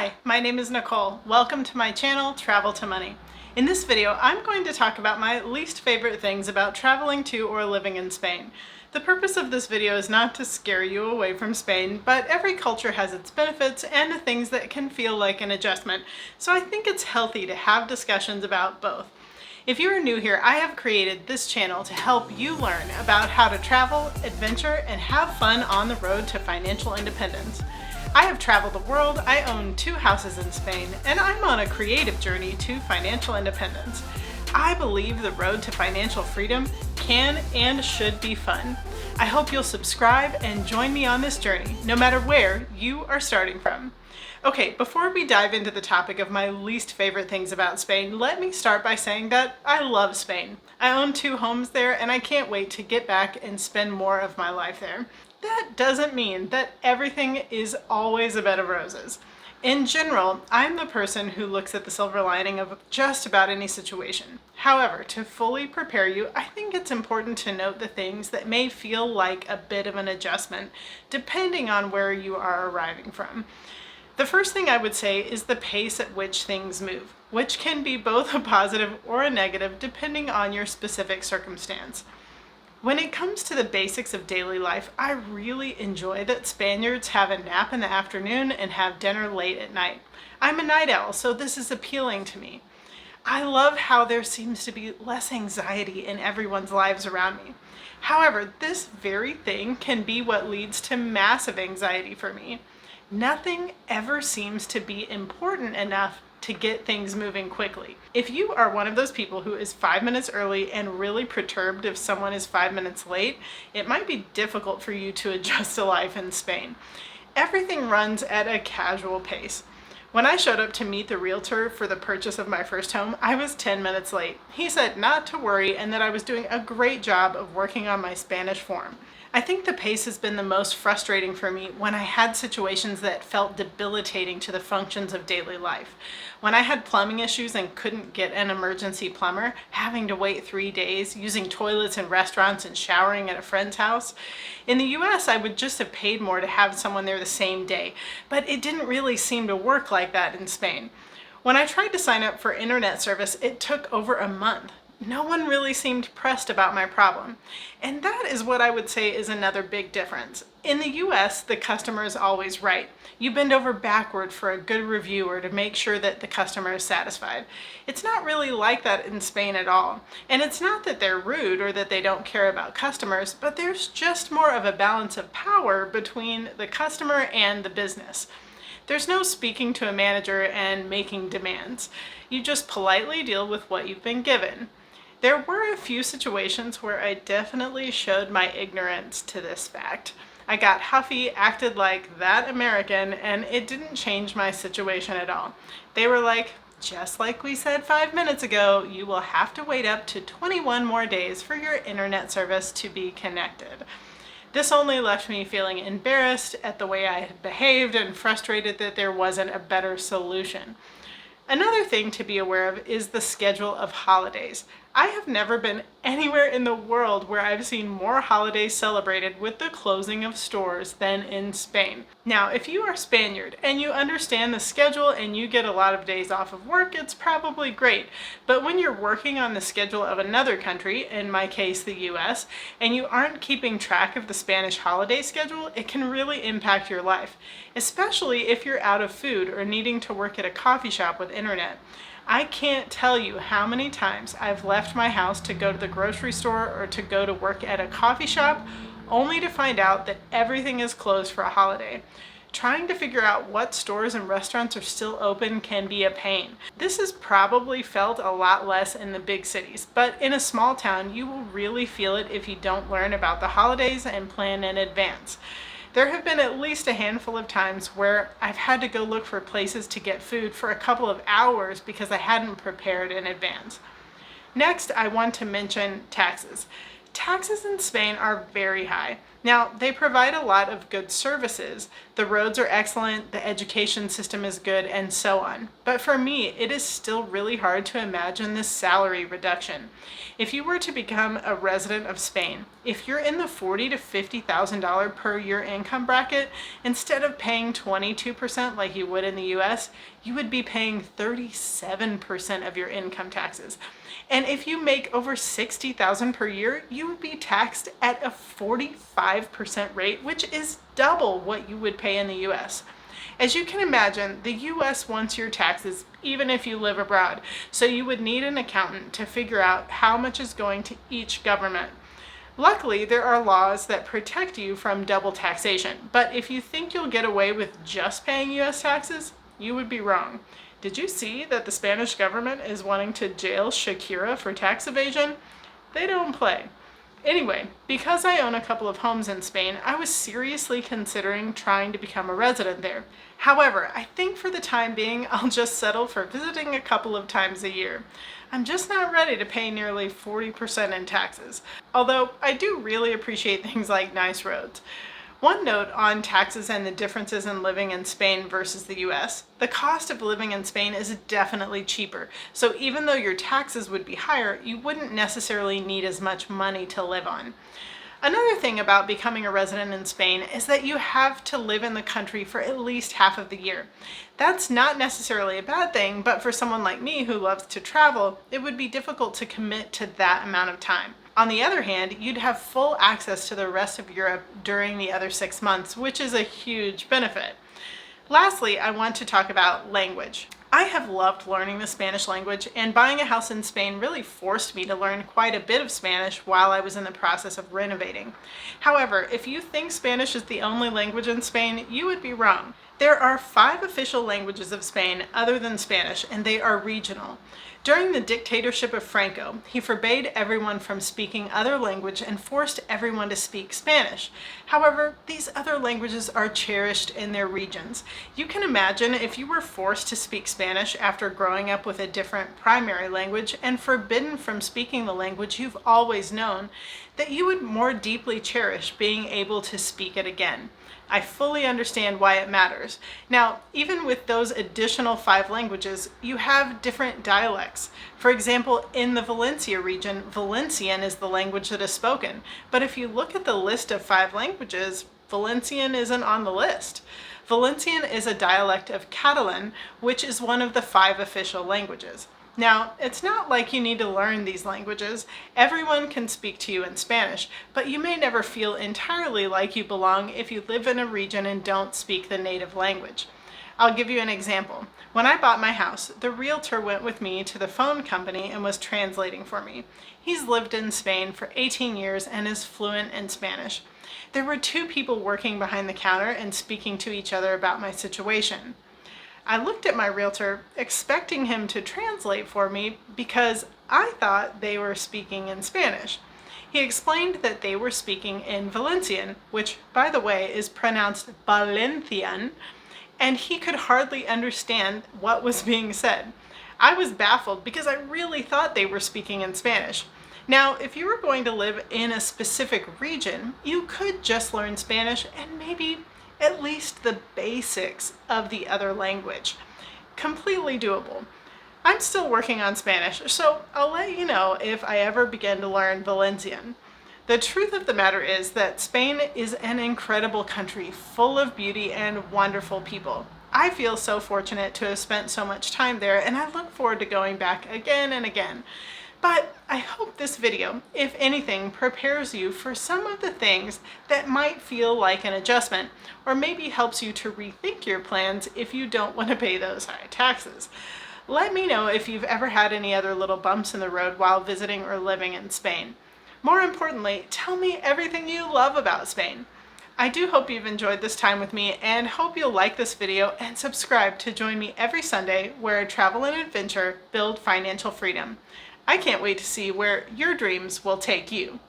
Hi, my name is Nicole. Welcome to my channel, Travel to Money. In this video, I'm going to talk about my least favorite things about traveling to or living in Spain. The purpose of this video is not to scare you away from Spain, but every culture has its benefits and the things that can feel like an adjustment, so I think it's healthy to have discussions about both. If you are new here, I have created this channel to help you learn about how to travel, adventure, and have fun on the road to financial independence. I have traveled the world, I own 2 houses in Spain, and I'm on a creative journey to financial independence. I believe the road to financial freedom can and should be fun. I hope you'll subscribe and join me on this journey, no matter where you are starting from. Okay, before we dive into the topic of my least favorite things about Spain, let me start by saying that I love Spain. I own 2 homes there, and I can't wait to get back and spend more of my life there. That doesn't mean that everything is always a bed of roses. In general, I'm the person who looks at the silver lining of just about any situation. However, to fully prepare you, I think it's important to note the things that may feel like a bit of an adjustment, depending on where you are arriving from. The first thing I would say is the pace at which things move, which can be both a positive or a negative depending on your specific circumstance. When it comes to the basics of daily life, I really enjoy that Spaniards have a nap in the afternoon and have dinner late at night. I'm a night owl, so this is appealing to me. I love how there seems to be less anxiety in everyone's lives around me. However, this very thing can be what leads to massive anxiety for me. Nothing ever seems to be important enough to get things moving quickly. If you are one of those people who is 5 minutes early and really perturbed if someone is 5 minutes late, it might be difficult for you to adjust to life in Spain. Everything runs at a casual pace. When I showed up to meet the realtor for the purchase of my first home, I was 10 minutes late. He said not to worry and that I was doing a great job of working on my Spanish form. I think the pace has been the most frustrating for me when I had situations that felt debilitating to the functions of daily life. When I had plumbing issues and couldn't get an emergency plumber, having to wait 3 days, using toilets in restaurants and showering at a friend's house. In the US, I would just have paid more to have someone there the same day, but it didn't really seem to work like that in Spain. When I tried to sign up for internet service, it took over a month. No one really seemed pressed about my problem. And that is what I would say is another big difference. In the US, the customer is always right. You bend over backward for a good review or to make sure that the customer is satisfied. It's not really like that in Spain at all. And it's not that they're rude or that they don't care about customers, but there's just more of a balance of power between the customer and the business. There's no speaking to a manager and making demands. You just politely deal with what you've been given. There were a few situations where I definitely showed my ignorance to this fact. I got huffy, acted like that American, and it didn't change my situation at all. They were like, just like we said 5 minutes ago, you will have to wait up to 21 more days for your internet service to be connected. This only left me feeling embarrassed at the way I had behaved and frustrated that there wasn't a better solution. Another thing to be aware of is the schedule of holidays. I have never been anywhere in the world where I've seen more holidays celebrated with the closing of stores than in Spain. Now, if you are Spaniard and you understand the schedule and you get a lot of days off of work, it's probably great. But when you're working on the schedule of another country, in my case the US, and you aren't keeping track of the Spanish holiday schedule, it can really impact your life, especially if you're out of food or needing to work at a coffee shop with internet. I can't tell you how many times I've left my house to go to the grocery store or to go to work at a coffee shop only to find out that everything is closed for a holiday. Trying to figure out what stores and restaurants are still open can be a pain. This is probably felt a lot less in the big cities, but in a small town you will really feel it if you don't learn about the holidays and plan in advance. There have been at least a handful of times where I've had to go look for places to get food for a couple of hours because I hadn't prepared in advance. Next, I want to mention taxes. Taxes in Spain are very high. Now, they provide a lot of good services. The roads are excellent, the education system is good, and so on. But for me, it is still really hard to imagine this salary reduction. If you were to become a resident of Spain, if you're in the $40,000 to $50,000 per year income bracket, instead of paying 22% like you would in the US, you would be paying 37% of your income taxes. And if you make over $60,000 per year, you would be taxed at a 45% rate, which is double what you would pay in the US. As you can imagine, the US wants your taxes even if you live abroad, so you would need an accountant to figure out how much is going to each government. Luckily, there are laws that protect you from double taxation, but if you think you'll get away with just paying US taxes, you would be wrong. Did you see that the Spanish government is wanting to jail Shakira for tax evasion? They don't play. Anyway, because I own a couple of homes in Spain, I was seriously considering trying to become a resident there. However, I think for the time being, I'll just settle for visiting a couple of times a year. I'm just not ready to pay nearly 40% in taxes, although I do really appreciate things like nice roads. One note on taxes and the differences in living in Spain versus the US. The cost of living in Spain is definitely cheaper, so even though your taxes would be higher, you wouldn't necessarily need as much money to live on. Another thing about becoming a resident in Spain is that you have to live in the country for at least half of the year. That's not necessarily a bad thing, but for someone like me who loves to travel, it would be difficult to commit to that amount of time. On the other hand, you'd have full access to the rest of Europe during the other 6 months, which is a huge benefit. Lastly, I want to talk about language. I have loved learning the Spanish language, and buying a house in Spain really forced me to learn quite a bit of Spanish while I was in the process of renovating. However, if you think Spanish is the only language in Spain, you would be wrong. There are 5 official languages of Spain other than Spanish, and they are regional. During the dictatorship of Franco, he forbade everyone from speaking other language and forced everyone to speak Spanish. However, these other languages are cherished in their regions. You can imagine if you were forced to speak Spanish after growing up with a different primary language and forbidden from speaking the language you've always known, that you would more deeply cherish being able to speak it again. I fully understand why it matters. Now, even with those additional 5 languages, you have different dialects. For example, in the Valencia region, Valencian is the language that is spoken. But if you look at the list of 5 languages, Valencian isn't on the list. Valencian is a dialect of Catalan, which is one of the 5 official languages. Now, it's not like you need to learn these languages. Everyone can speak to you in Spanish, but you may never feel entirely like you belong if you live in a region and don't speak the native language. I'll give you an example. When I bought my house, the realtor went with me to the phone company and was translating for me. He's lived in Spain for 18 years and is fluent in Spanish. There were 2 people working behind the counter and speaking to each other about my situation. I looked at my realtor expecting him to translate for me because I thought they were speaking in Spanish. He explained that they were speaking in Valencian, which, by the way, is pronounced Valencian, and he could hardly understand what was being said. I was baffled because I really thought they were speaking in Spanish. Now, if you were going to live in a specific region, you could just learn Spanish and maybe at least the basics of the other language. Completely doable. I'm still working on Spanish, so I'll let you know if I ever begin to learn Valencian. The truth of the matter is that Spain is an incredible country full of beauty and wonderful people. I feel so fortunate to have spent so much time there, and I look forward to going back again and again. But I hope this video, if anything, prepares you for some of the things that might feel like an adjustment, or maybe helps you to rethink your plans if you don't want to pay those high taxes. Let me know if you've ever had any other little bumps in the road while visiting or living in Spain. More importantly, tell me everything you love about Spain. I do hope you've enjoyed this time with me and hope you'll like this video and subscribe to join me every Sunday where I travel and adventure build financial freedom. I can't wait to see where your dreams will take you.